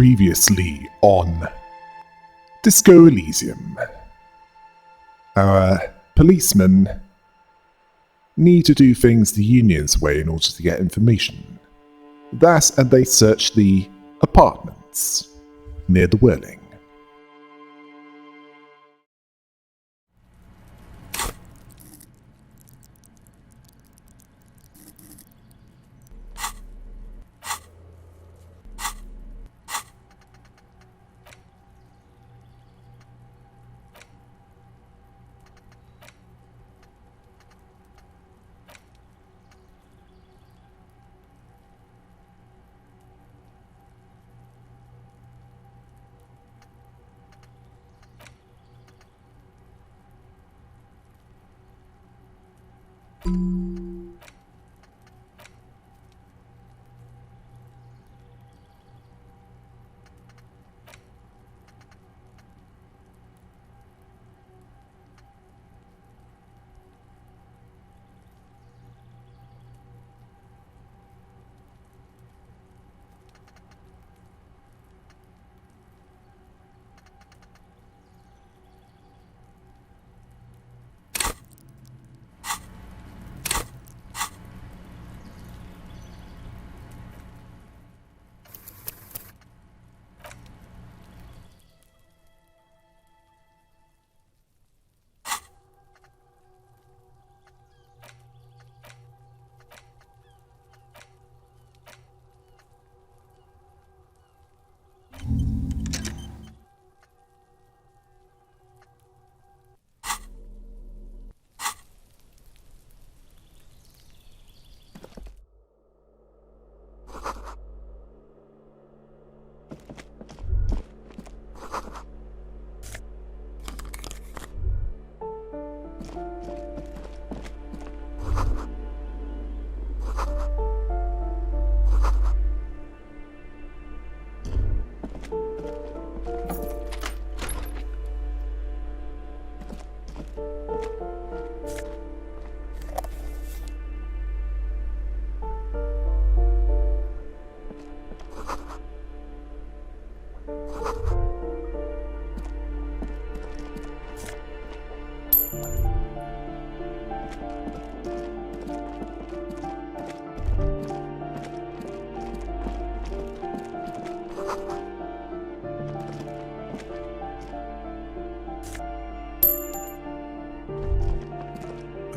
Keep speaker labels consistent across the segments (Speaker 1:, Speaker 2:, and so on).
Speaker 1: Previously on Disco Elysium. Our policemen need to do things the Union's way in order to get information. And they search the apartments near the Whirling.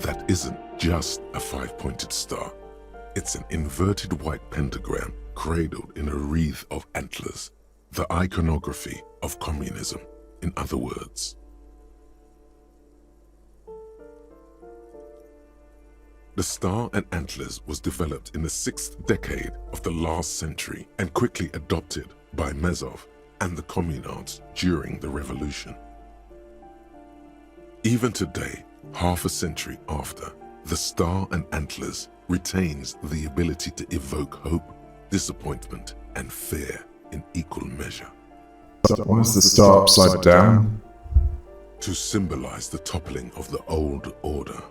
Speaker 2: That isn't just a five-pointed star. It's an inverted white pentagram cradled in a wreath of antlers, the iconography of communism, in other words. The star and antlers was developed in the 6th decade of the last century and quickly adopted by Mezov and the communards during the revolution. Even today, half a century after, the star and antlers retains the ability to evoke hope, disappointment, and fear in equal measure.
Speaker 1: Why is the star upside down?
Speaker 2: To symbolize the toppling of the old order.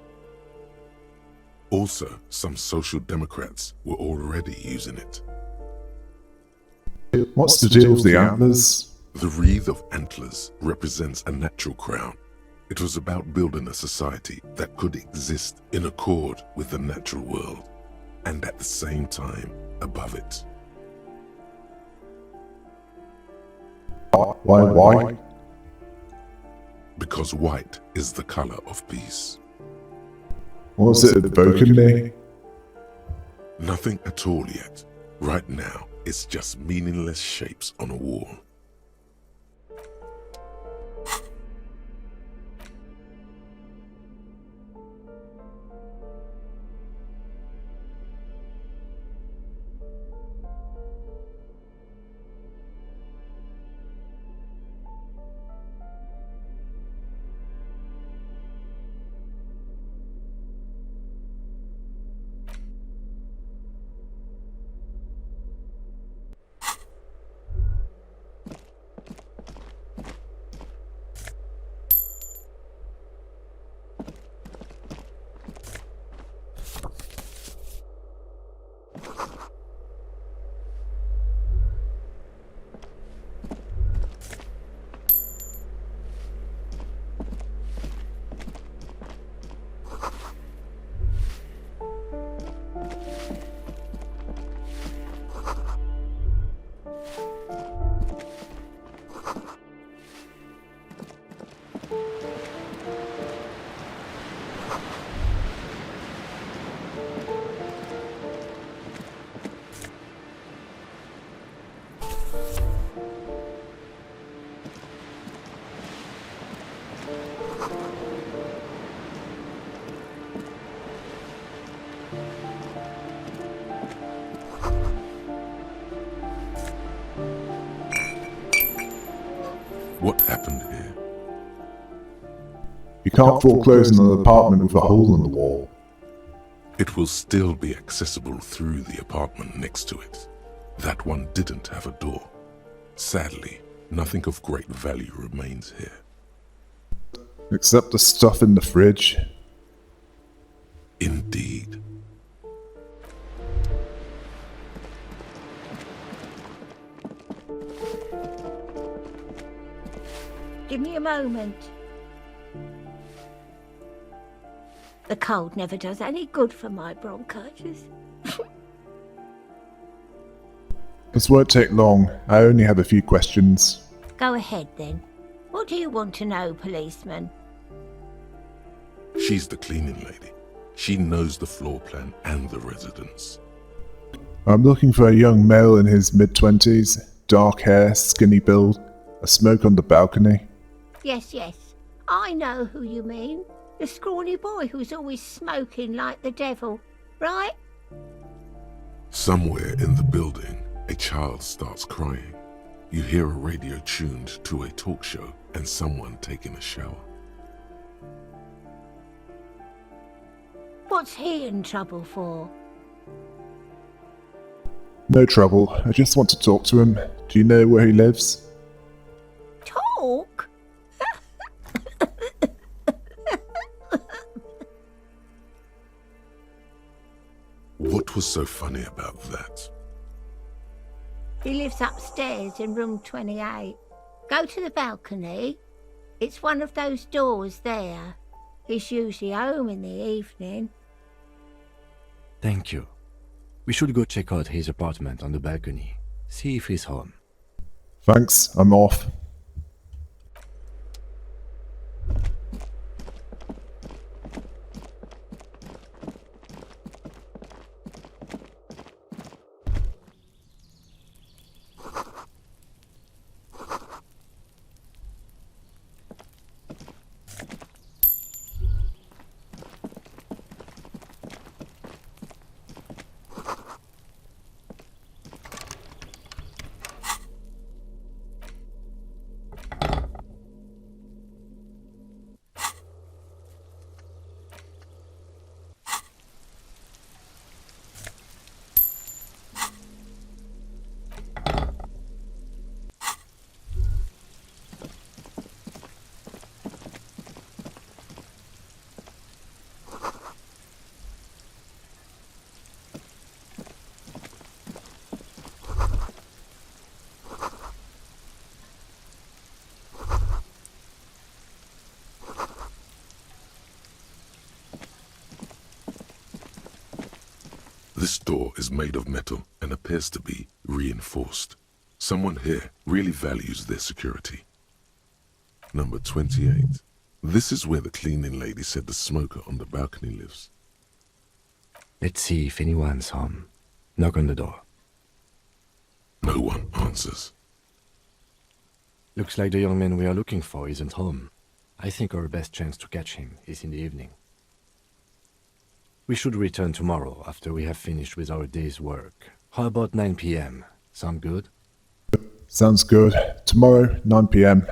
Speaker 2: Also, some social democrats were already using it.
Speaker 1: What's the deal with the antlers?
Speaker 2: The wreath of antlers represents a natural crown. It was about building a society that could exist in accord with the natural world, and at the same time above it.
Speaker 1: Why?
Speaker 2: Because white is the color of peace.
Speaker 1: What's it evoking me?
Speaker 2: Nothing at all yet. Right now, it's just meaningless shapes on a wall. What happened here?
Speaker 1: You can't foreclose on an apartment with a hole in the wall.
Speaker 2: It will still be accessible through the apartment next to it. That one didn't have a door. Sadly, nothing of great value remains here.
Speaker 1: Except the stuff in the fridge.
Speaker 2: Indeed.
Speaker 3: Give me a moment. The cold never does any good for my bronchitis.
Speaker 1: This won't take long. I only have a few questions.
Speaker 3: Go ahead then. What do you want to know, policeman?
Speaker 2: She's the cleaning lady. She knows the floor plan and the residence.
Speaker 1: I'm looking for a young male in his mid-20s, dark hair, skinny build, a smoke on the balcony.
Speaker 3: Yes, I know who you mean. The scrawny boy who's always smoking like the devil, right?
Speaker 2: Somewhere in the building, a child starts crying. You hear a radio tuned to a talk show and someone taking a shower.
Speaker 3: What's he in trouble for?
Speaker 1: No trouble, I just want to talk to him. Do you know where he lives?
Speaker 3: Talk?
Speaker 2: What was so funny about that?
Speaker 3: He lives upstairs in room 28. Go to the balcony. It's one of those doors there. He's usually home in the evening.
Speaker 4: Thank you. We should go check out his apartment on the balcony. See if he's home.
Speaker 1: Thanks, I'm off.
Speaker 2: This door is made of metal and appears to be reinforced. Someone here really values their security. Number 28. This is where the cleaning lady said the smoker on the balcony lives.
Speaker 4: Let's see if anyone's home. Knock on the door.
Speaker 2: No one answers.
Speaker 4: Looks like the young man we are looking for isn't home. I think our best chance to catch him is in the evening. We should return tomorrow after we have finished with our day's work. How about 9 p.m.? Sound good?
Speaker 1: Sounds good. Tomorrow, 9 p.m.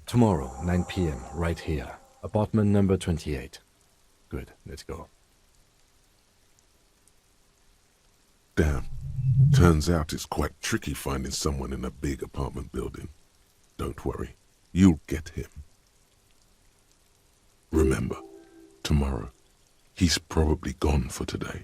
Speaker 4: Tomorrow, 9 p.m., right here. Apartment number 28. Good, let's go.
Speaker 2: Damn. Turns out it's quite tricky finding someone in a big apartment building. Don't worry. You'll get him. Remember, tomorrow. He's probably gone for today.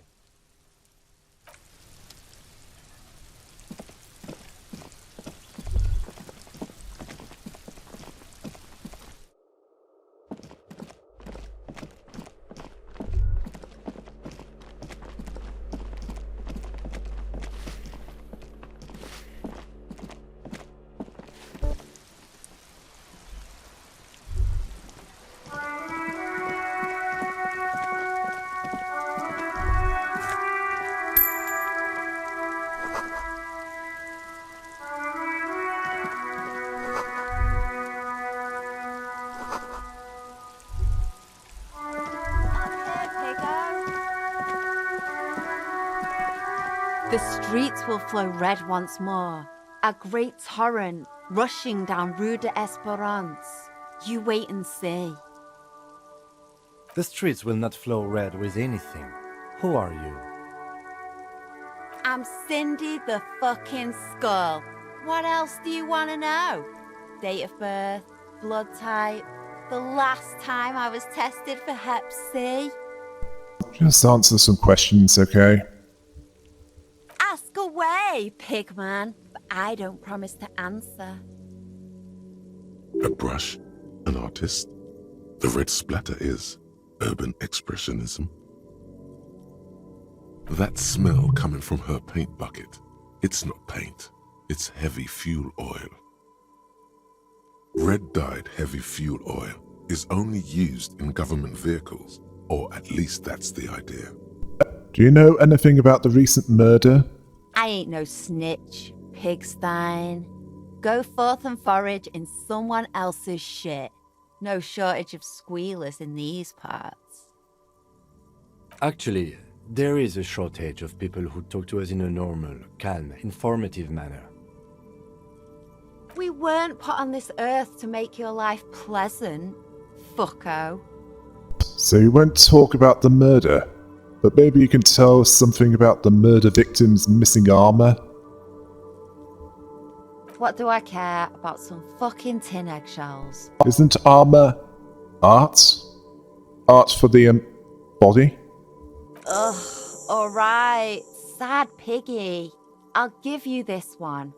Speaker 5: The streets will flow red once more. A great torrent, rushing down Rue de Esperance. You wait and see.
Speaker 4: The streets will not flow red with anything. Who are you?
Speaker 5: I'm Cindy the fucking Skull. What else do you want to know? Date of birth, blood type, the last time I was tested for Hep C.
Speaker 1: Just answer some questions, okay?
Speaker 5: Ask away, pigman, but I don't promise to answer.
Speaker 2: A brush? An artist? The red splatter is urban expressionism. That smell coming from her paint bucket, it's not paint, it's heavy fuel oil. Red-dyed heavy fuel oil is only used in government vehicles, or at least that's the idea.
Speaker 1: Do you know anything about the recent murder?
Speaker 5: I ain't no snitch, pigstein. Go forth and forage in someone else's shit. No shortage of squealers in these parts.
Speaker 4: Actually, there is a shortage of people who talk to us in a normal, calm, informative manner.
Speaker 5: We weren't put on this earth to make your life pleasant, fucko.
Speaker 1: So you won't talk about the murder, but maybe you can tell us something about the murder victim's missing armor?
Speaker 5: What do I care about some fucking tin eggshells?
Speaker 1: Isn't armor art? Art for the body?
Speaker 5: Ugh, alright, sad piggy. I'll give you this one.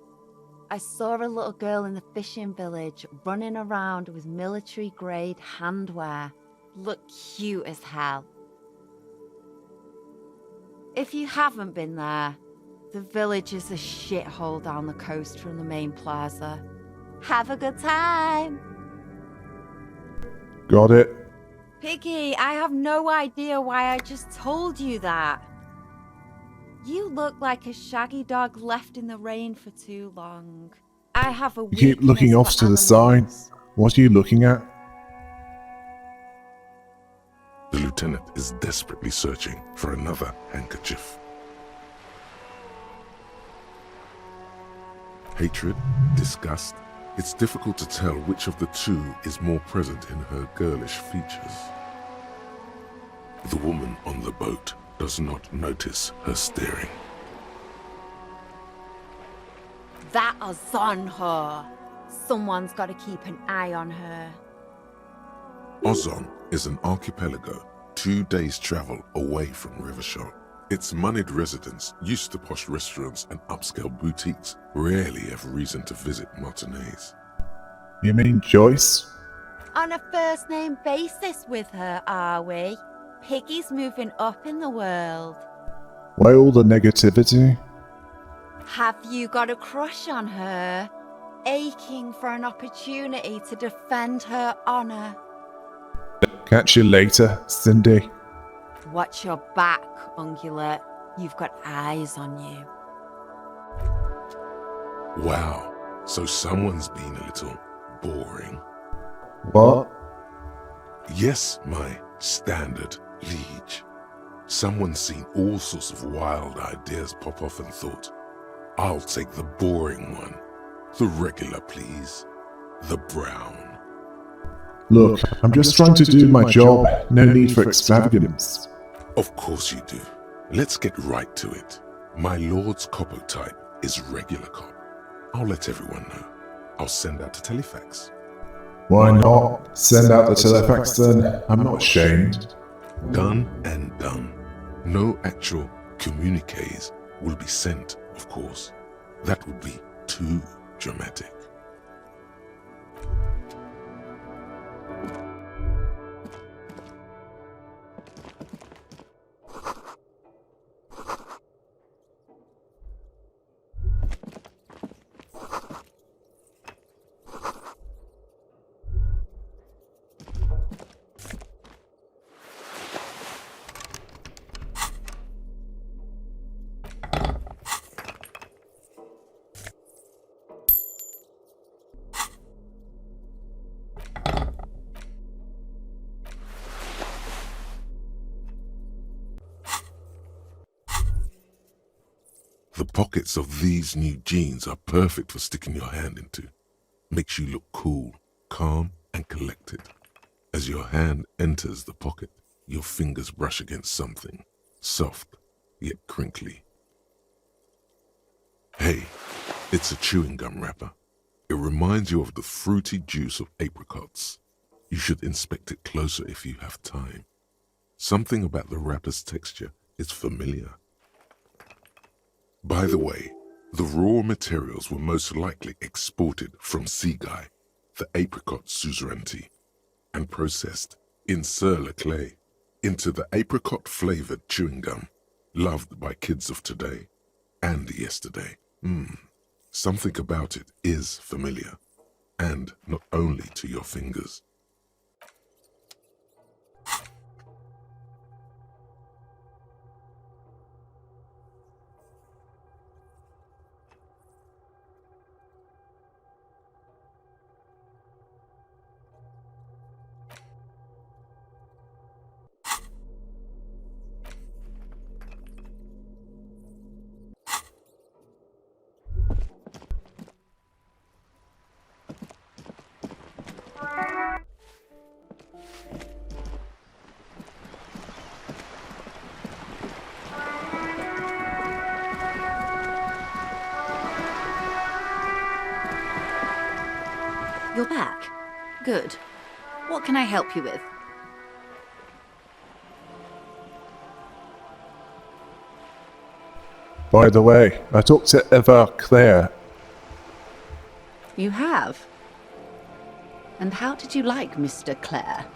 Speaker 5: I saw a little girl in the fishing village running around with military-grade handwear. Looked cute as hell. If you haven't been there, the village is a shithole down the coast from the main plaza. Have a good time!
Speaker 1: Got it.
Speaker 5: Piggy, I have no idea why I just told you that. You look like a shaggy dog left in the rain for too long. I have a
Speaker 1: You keep looking
Speaker 5: weakness
Speaker 1: off
Speaker 5: for
Speaker 1: to the side.
Speaker 5: animals.
Speaker 1: What are you looking at?
Speaker 2: The lieutenant is desperately searching for another handkerchief. Hatred, disgust, it's difficult to tell which of the two is more present in her girlish features. The woman on the boat does not notice her staring.
Speaker 5: That is on her. Someone's got to keep an eye on her.
Speaker 2: Ozon is an archipelago 2 days' travel away from Rivershore. Its moneyed residents, used to posh restaurants and upscale boutiques, rarely have reason to visit Martinez.
Speaker 1: You mean Joyce?
Speaker 5: On a first-name basis with her, are we? Piggy's moving up in the world.
Speaker 1: Why all the negativity?
Speaker 5: Have you got a crush on her? Aching for an opportunity to defend her honor.
Speaker 1: Catch you later, Cindy.
Speaker 5: Watch your back, Ungulate. You've got eyes on you.
Speaker 2: Wow, so someone's been a little boring.
Speaker 1: What?
Speaker 2: Yes, my standard liege. Someone's seen all sorts of wild ideas pop off and thought, I'll take the boring one. The regular, please. The brown.
Speaker 1: Look, I'm just trying to do my job. No need for extravagance.
Speaker 2: Of course you do. Let's get right to it. My lord's copper type is regular cop. I'll let everyone know. I'll send out a telefax.
Speaker 1: Why not? Send out the telefax then. I'm not ashamed.
Speaker 2: Done and done. No actual communiques will be sent, of course. That would be too dramatic. The pockets of these new jeans are perfect for sticking your hand into. makes you look cool, calm, and collected. As your hand enters the pocket, your fingers brush against something, soft yet crinkly. Hey, it's a chewing gum wrapper. It reminds you of the fruity juice of apricots. You should inspect it closer if you have time. Something about the wrapper's texture is familiar. By the way, the raw materials were most likely exported from Seaguy, the apricot suzerainty, and processed in sur-le-clay into the apricot-flavored chewing gum, loved by kids of today and yesterday. Something about it is familiar, and not only to your fingers.
Speaker 6: You're back. Good. What can I help you with?
Speaker 1: By the way, I talked to Eva Claire.
Speaker 6: You have? And how did you like Mr. Clare?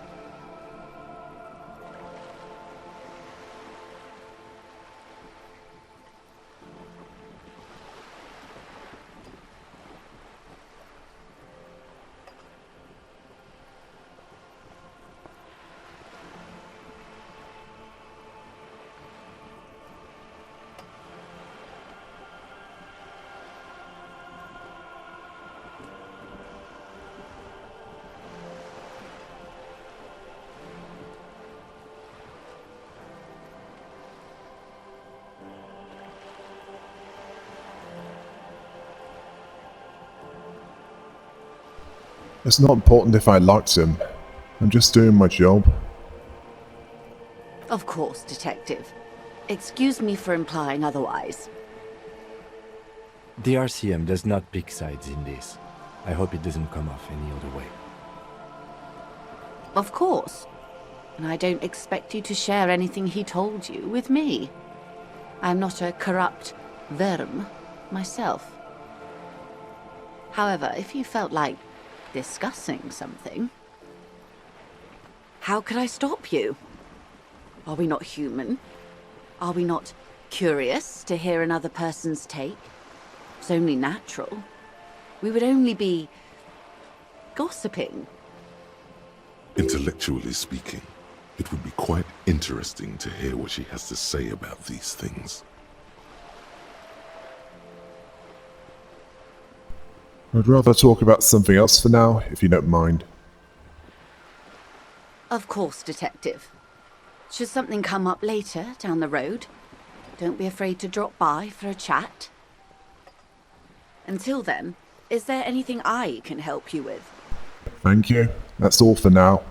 Speaker 1: It's not important if I liked him. I'm just doing my job.
Speaker 6: Of course, Detective. Excuse me for implying otherwise.
Speaker 4: The RCM does not pick sides in this. I hope it doesn't come off any other way.
Speaker 6: Of course. And I don't expect you to share anything he told you with me. I'm not a corrupt verm myself. However, if you felt like discussing something, how could I stop you? Are we not human? Are we not curious to hear another person's take? It's only natural. We would only be gossiping.
Speaker 2: Intellectually speaking, it would be quite interesting to hear what she has to say about these things.
Speaker 1: I'd rather talk about something else for now, if you don't mind.
Speaker 6: Of course, Detective. Should something come up later down the road, don't be afraid to drop by for a chat. Until then, is there anything I can help you with?
Speaker 1: Thank you. That's all for now.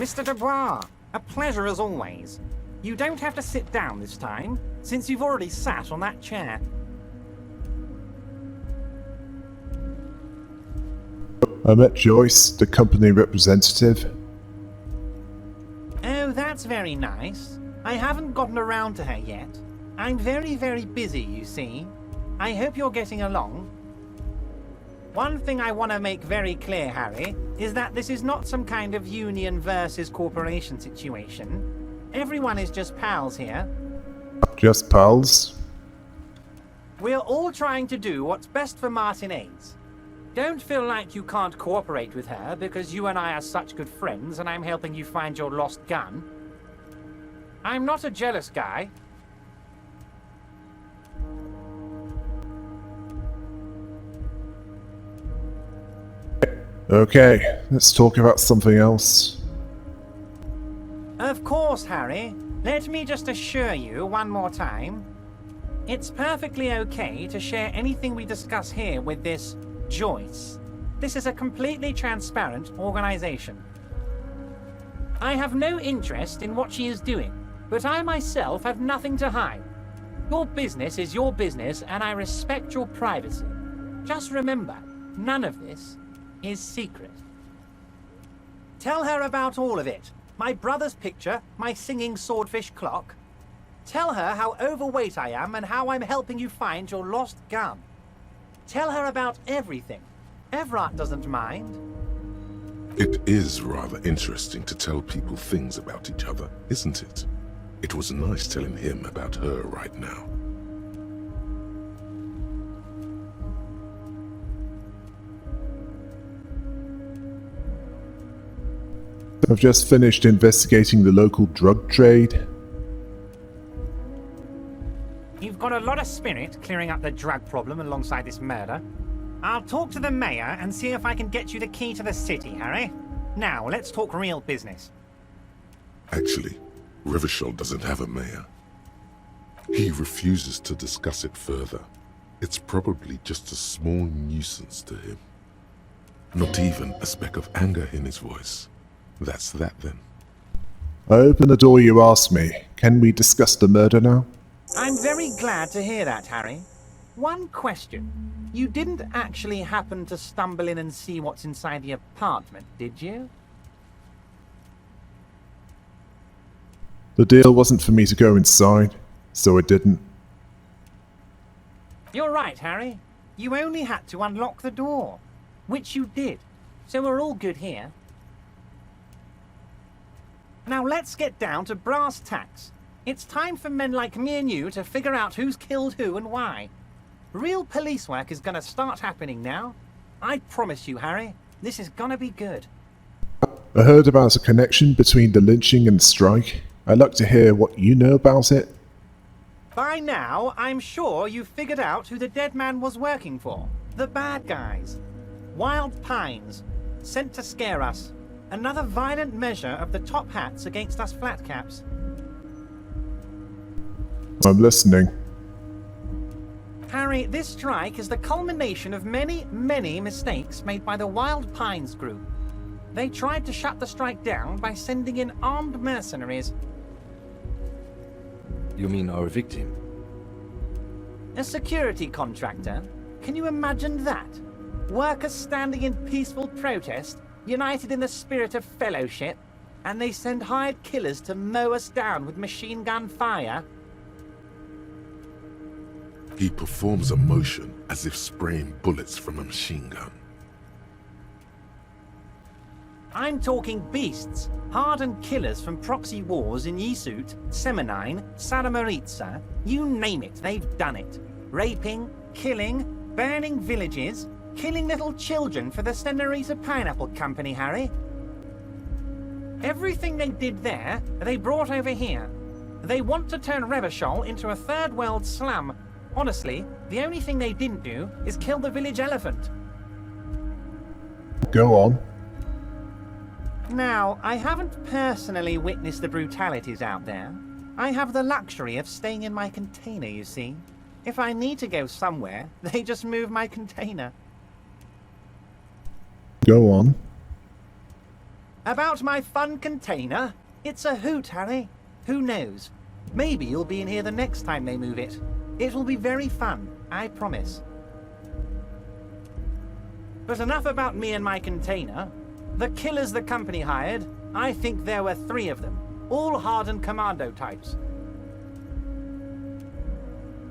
Speaker 7: Mr. Dubois, a pleasure as always. You don't have to sit down this time, since you've already sat on that chair.
Speaker 1: I met Joyce, the company representative.
Speaker 7: Oh, that's very nice. I haven't gotten around to her yet. I'm very, very busy, you see. I hope you're getting along. One thing I want to make very clear, Harry, is that this is not some kind of union versus corporation situation. Everyone is just pals here.
Speaker 1: Just pals?
Speaker 7: We're all trying to do what's best for Martinez. Don't feel like you can't cooperate with her because you and I are such good friends and I'm helping you find your lost gun. I'm not a jealous guy.
Speaker 1: Okay, let's talk about something else.
Speaker 7: Of course, Harry. Let me just assure you one more time. It's perfectly okay to share anything we discuss here with this Joyce. This is a completely transparent organization. I have no interest in what she is doing, but I myself have nothing to hide. Your business is your business, and I respect your privacy. Just remember, none of this is secret. Tell her about all of it. My brother's picture, my singing swordfish clock. Tell her how overweight I am and how I'm helping you find your lost gun. Tell her about everything. Everett doesn't mind.
Speaker 2: It is rather interesting to tell people things about each other, isn't it? It was nice telling him about her right now.
Speaker 1: I've just finished investigating the local drug trade.
Speaker 7: You've got a lot of spirit clearing up the drug problem alongside this murder. I'll talk to the mayor and see if I can get you the key to the city, Harry. Now, let's talk real business.
Speaker 2: Actually, Rivershell doesn't have a mayor. He refuses to discuss it further. It's probably just a small nuisance to him. Not even a speck of anger in his voice. That's that then.
Speaker 1: I opened the door you asked me. Can we discuss the murder now?
Speaker 7: I'm very glad to hear that, Harry. One question. You didn't actually happen to stumble in and see what's inside the apartment, did you?
Speaker 1: The deal wasn't for me to go inside, so I didn't.
Speaker 7: You're right, Harry. You only had to unlock the door, which you did. So we're all good here. Now let's get down to brass tacks. It's time for men like me and you to figure out who's killed who and why. Real police work is gonna start happening now. I promise you, Harry, this is gonna be good.
Speaker 1: I heard about a connection between the lynching and the strike. I'd like to hear what you know about it.
Speaker 7: By now, I'm sure you've figured out who the dead man was working for. The bad guys. Wild Pines. Sent to scare us. Another violent measure of the top hats against us flatcaps.
Speaker 1: I'm listening.
Speaker 7: Harry, this strike is the culmination of many, many mistakes made by the Wild Pines group. They tried to shut the strike down by sending in armed mercenaries.
Speaker 4: You mean our victim?
Speaker 7: A security contractor? Can you imagine that? Workers standing in peaceful protest, united in the spirit of fellowship, and they send hired killers to mow us down with machine gun fire?
Speaker 2: He performs a motion as if spraying bullets from a machine gun.
Speaker 7: I'm talking beasts, hardened killers from proxy wars in Yisut, Semenine, Saramaritsa, you name it, they've done it. Raping, killing, burning villages, killing little children for the Senorita Pineapple Company, Harry. Everything they did there, they brought over here. They want to turn Revachol into a third world slum. Honestly, the only thing they didn't do is kill the village elephant.
Speaker 1: Go on.
Speaker 7: Now, I haven't personally witnessed the brutalities out there. I have the luxury of staying in my container, you see. If I need to go somewhere, they just move my container.
Speaker 1: Go on.
Speaker 7: About my fun container? It's a hoot, Harry. Who knows? Maybe you'll be in here the next time they move it. It will be very fun, I promise. But enough about me and my container. The killers the company hired, I think there were 3 of them, all hardened commando types.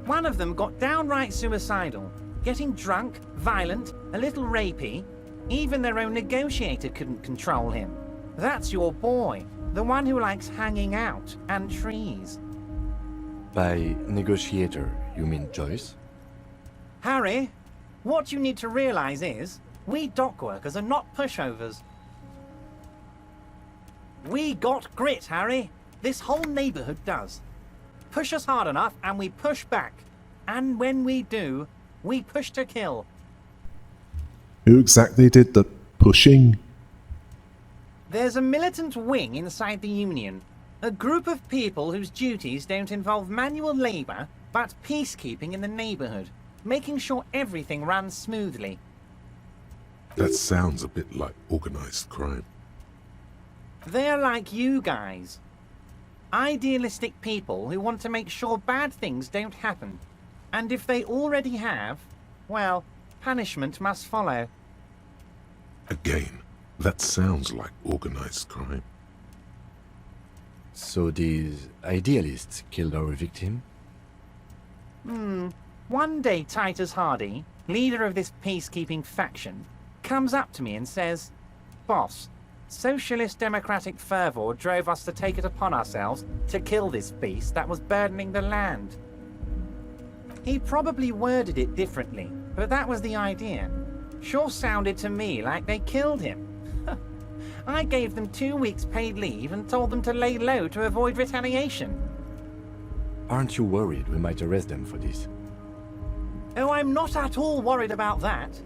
Speaker 7: One of them got downright suicidal, getting drunk, violent, a little rapey. Even their own negotiator couldn't control him. That's your boy, the one who likes hanging out and trees.
Speaker 4: By negotiator, you mean Joyce?
Speaker 7: Harry, what you need to realize is, we dock workers are not pushovers. We got grit, Harry. This whole neighborhood does. Push us hard enough and we push back. And when we do, we push to kill.
Speaker 1: Who exactly did the pushing?
Speaker 7: There's a militant wing inside the Union. A group of people whose duties don't involve manual labor, but peacekeeping in the neighborhood, making sure everything runs smoothly.
Speaker 2: That sounds a bit like organized crime.
Speaker 7: They're like you guys. Idealistic people who want to make sure bad things don't happen. And if they already have, well, punishment must follow.
Speaker 2: Again, that sounds like organized crime.
Speaker 4: So these idealists killed our victim?
Speaker 7: One day Titus Hardy, leader of this peacekeeping faction, comes up to me and says, "Boss, socialist democratic fervor drove us to take it upon ourselves to kill this beast that was burdening the land." He probably worded it differently, but that was the idea. Sure sounded to me like they killed him. I gave them 2 weeks paid leave and told them to lay low to avoid retaliation.
Speaker 4: Aren't you worried we might arrest them for this?
Speaker 7: Oh, I'm not at all worried about that.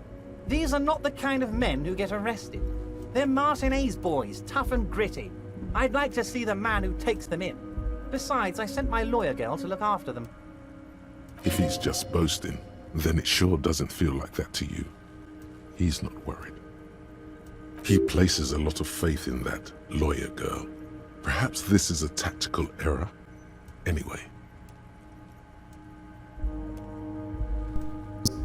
Speaker 7: These are not the kind of men who get arrested. They're Martinez boys, tough and gritty. I'd like to see the man who takes them in. Besides, I sent my lawyer girl to look after them.
Speaker 2: If he's just boasting, then it sure doesn't feel like that to you. He's not worried. He places a lot of faith in that lawyer girl. Perhaps this is a tactical error. Anyway,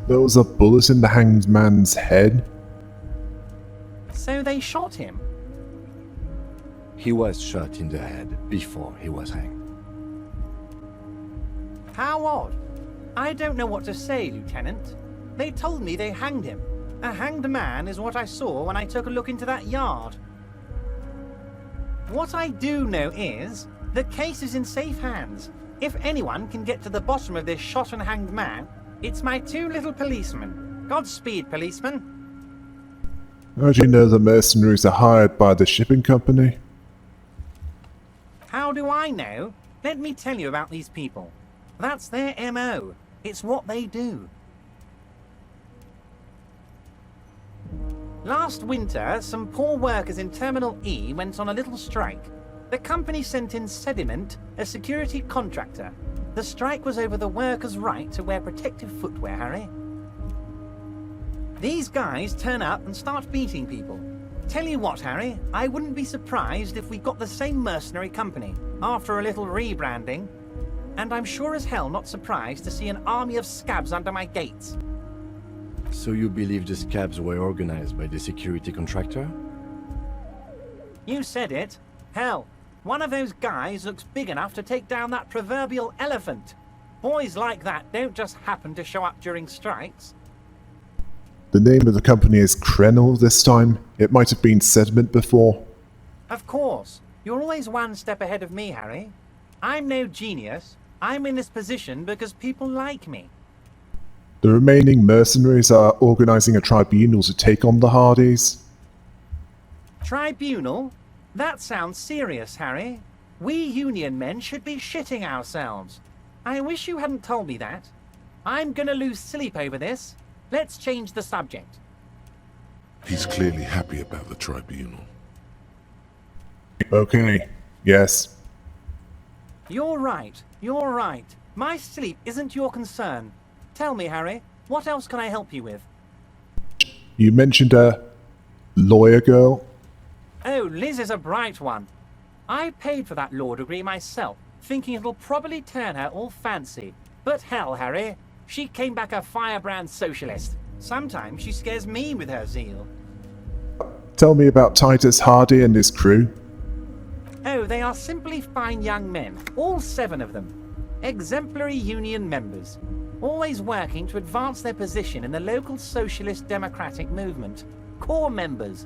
Speaker 1: Those are bullets in the hanged man's head.
Speaker 7: So they shot him.
Speaker 4: He was shot in the head before he was hanged.
Speaker 7: How odd. I don't know what to say, Lieutenant. They told me they hanged him. A hanged man is what I saw when I took a look into that yard. What I do know is, the case is in safe hands. If anyone can get to the bottom of this shot and hanged man, it's my 2 little policemen. Godspeed, policemen.
Speaker 1: How do you know the mercenaries are hired by the shipping company?
Speaker 7: How do I know? Let me tell you about these people. That's their MO. It's what they do. Last winter, some poor workers in Terminal E went on a little strike. The company sent in Sediment, a security contractor. The strike was over the workers' right to wear protective footwear, Harry. These guys turn up and start beating people. Tell you what, Harry, I wouldn't be surprised if we got the same mercenary company after a little rebranding. And I'm sure as hell not surprised to see an army of scabs under my gates.
Speaker 4: So you believe the scabs were organized by the security contractor?
Speaker 7: You said it. Hell, one of those guys looks big enough to take down that proverbial elephant. Boys like that don't just happen to show up during strikes.
Speaker 1: The name of the company is Krenel this time. It might have been Sediment before.
Speaker 7: Of course. You're always one step ahead of me, Harry. I'm no genius. I'm in this position because people like me.
Speaker 1: The remaining mercenaries are organizing a tribunal to take on the Hardys.
Speaker 7: Tribunal? That sounds serious, Harry. We Union men should be shitting ourselves. I wish you hadn't told me that. I'm gonna lose sleep over this. Let's change the subject.
Speaker 2: he's clearly happy about the tribunal.
Speaker 1: Okay, yes.
Speaker 7: You're right. You're right. My sleep isn't your concern. Tell me, Harry, what else can I help you with?
Speaker 1: You mentioned a lawyer girl.
Speaker 7: Oh, Liz is a bright one. I paid for that law degree myself, thinking it'll probably turn her all fancy. But hell, Harry, she came back a firebrand socialist. Sometimes she scares me with her zeal.
Speaker 1: Tell me about Titus Hardy and his crew.
Speaker 7: Oh, they are simply fine young men, all 7 of them. Exemplary union members, always working to advance their position in the local socialist democratic movement. Core members.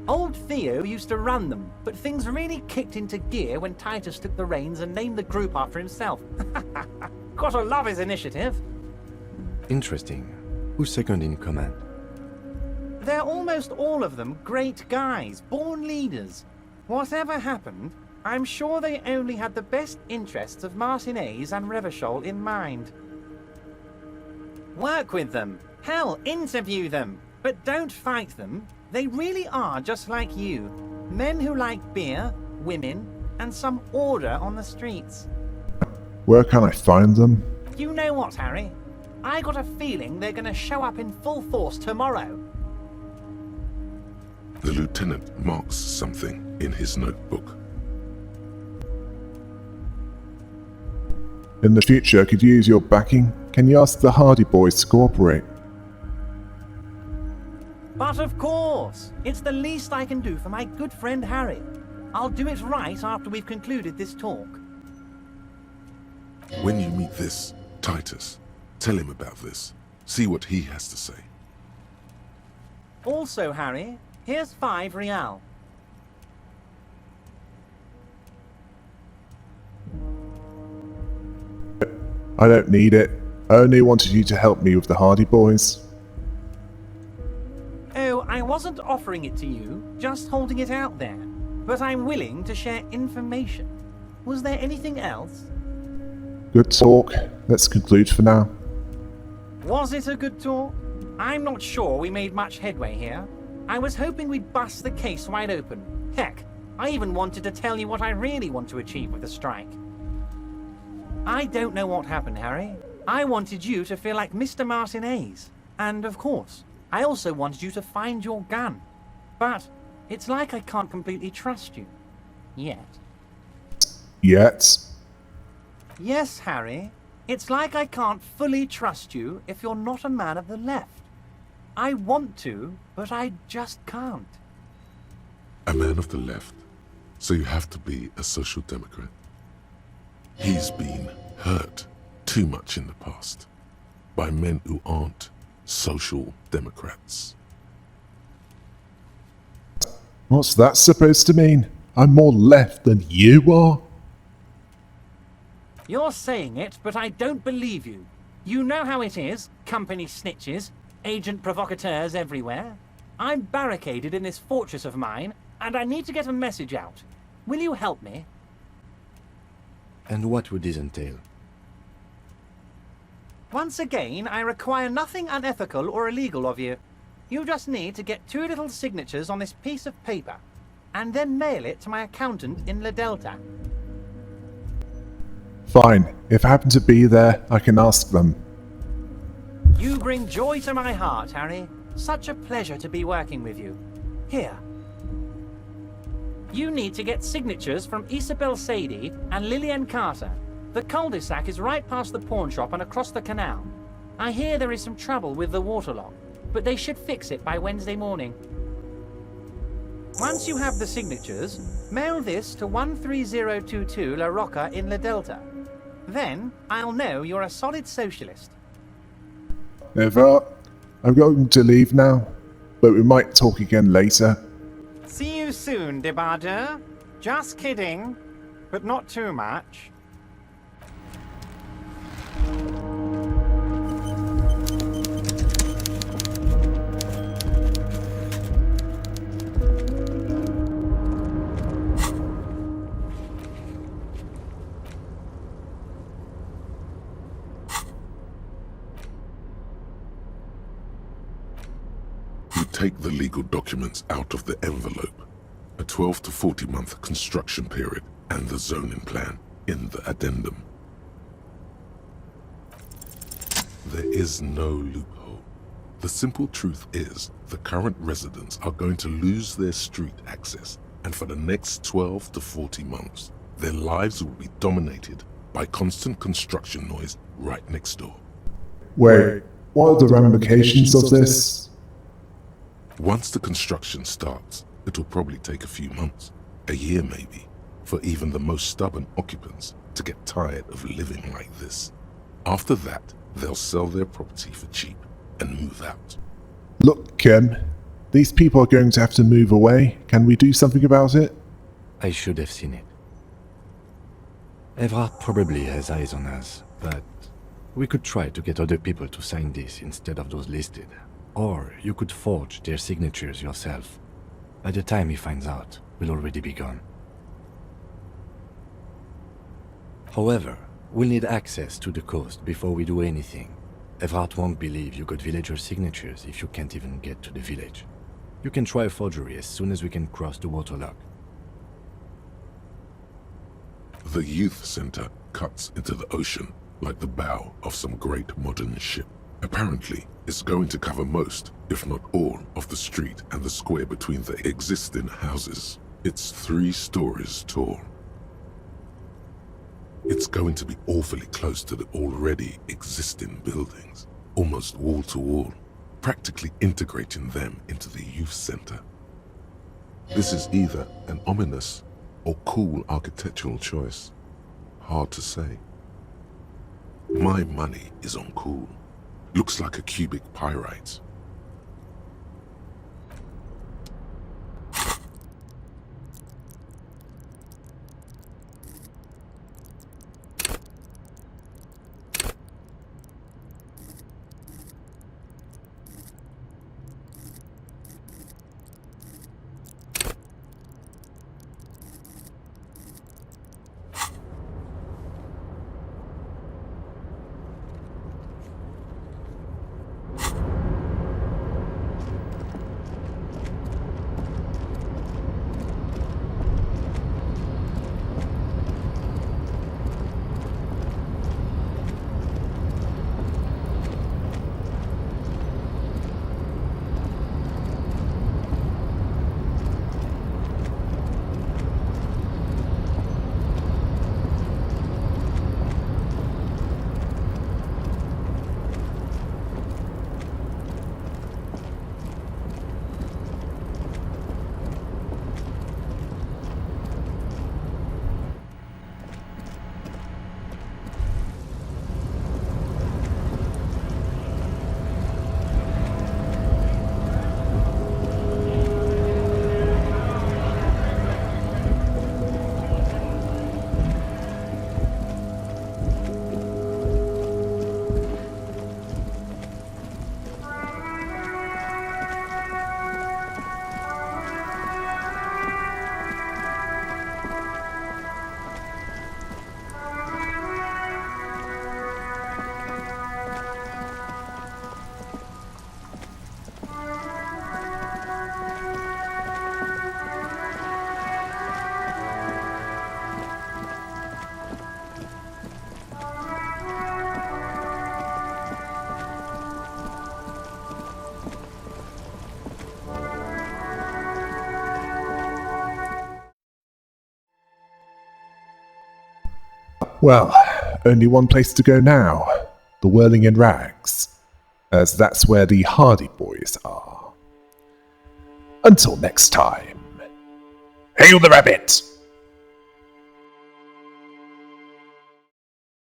Speaker 7: Old Theo used to run them, but things really kicked into gear when Titus took the reins and named the group after himself. Gotta love his initiative.
Speaker 4: Interesting. Who's second in command?
Speaker 7: They're almost all of them great guys, born leaders. Whatever happened, I'm sure they only had the best interests of Martinez and Revachol in mind. Work with them. Hell, interview them. But don't fight them. They really are just like you. Men who like beer, women, and some order on the streets.
Speaker 1: Where can I find them?
Speaker 7: You know what, Harry? I got a feeling they're gonna show up in full force tomorrow.
Speaker 2: The lieutenant marks something in his notebook.
Speaker 1: In the future, could you use your backing? Can you ask the Hardy boys to cooperate?
Speaker 7: But of course, it's the least I can do for my good friend Harry. I'll do it right after we've concluded this talk.
Speaker 2: When you meet this Titus, tell him about this. See what he has to say.
Speaker 7: Also, Harry, here's 5 real.
Speaker 1: I don't need it. I only wanted you to help me with the Hardy boys.
Speaker 7: Oh, I wasn't offering it to you, just holding it out there. But I'm willing to share information. Was there anything else?
Speaker 1: Good talk. Let's conclude for now.
Speaker 7: Was it a good talk? I'm not sure we made much headway here. I was hoping we'd bust the case wide open. Heck, I even wanted to tell you what I really want to achieve with the strike. I don't know what happened, Harry. I wanted you to feel like Mr. Martinez. And of course, I also wanted you to find your gun. But it's like I can't completely trust you. Yet.
Speaker 1: Yet?
Speaker 7: Yes, Harry. It's like I can't fully trust you if you're not a man of the left. I want to, but I just can't.
Speaker 2: A man of the left, so you have to be a social democrat. He's been hurt too much in the past by men who aren't social democrats.
Speaker 1: What's that supposed to mean? I'm more left than you are?
Speaker 7: You're saying it, but I don't believe you. You know how it is, company snitches, agent provocateurs everywhere. I'm barricaded in this fortress of mine, and I need to get a message out. Will you help me?
Speaker 4: And what would this entail?
Speaker 7: Once again, I require nothing unethical or illegal of you. You just need to get 2 little signatures on this piece of paper, and then mail it to my accountant in La Delta.
Speaker 1: Fine. If I happen to be there, I can ask them.
Speaker 7: You bring joy to my heart, Harry. Such a pleasure to be working with you. Here. You need to get signatures from Isabel Sadie and Lillian Carter. The cul-de-sac is right past the pawn shop and across the canal. I hear there is some trouble with the waterlock, but they should fix it by Wednesday morning. Once you have the signatures, mail this to 13022 La Rocca in La Delta. Then I'll know you're a solid socialist.
Speaker 1: Eva, I'm going to leave now, but we might talk again later.
Speaker 7: See you soon, Debardeur. Just kidding, but not too much.
Speaker 2: You take the legal documents out of the envelope, a 12 to 40 month construction period, and the zoning plan in the addendum. There is no loophole. The simple truth is, the current residents are going to lose their street access, and for the next 12 to 40 months, their lives will be dominated by constant construction noise right next door.
Speaker 1: Wait, what are the ramifications of this?
Speaker 2: Once the construction starts, it'll probably take a few months, a year maybe, for even the most stubborn occupants to get tired of living like this. After that, they'll sell their property for cheap and move out.
Speaker 1: Look, Kim, these people are going to have to move away. Can we do something about it?
Speaker 4: I should have seen it. Evrard probably has eyes on us, but we could try to get other people to sign this instead of those listed. Or you could forge their signatures yourself. By the time he finds out, we'll already be gone. However, we'll need access to the coast before we do anything. Evrard won't believe you got villager signatures if you can't even get to the village. You can try a forgery as soon as we can cross the waterlock.
Speaker 2: The youth center cuts into the ocean like the bow of some great modern ship. Apparently, it's going to cover most, if not all, of the street and the square between the existing houses. It's 3 stories tall. It's going to be awfully close to the already existing buildings, almost wall to wall, practically integrating them into the youth center. This is either an ominous or cool architectural choice. Hard to say. My money is on cool. Looks like a cubic pyrite.
Speaker 1: Well, only one place to go now. The Whirling in Rags, as that's where the Hardy Boys are. Until next time. Hail the rabbit!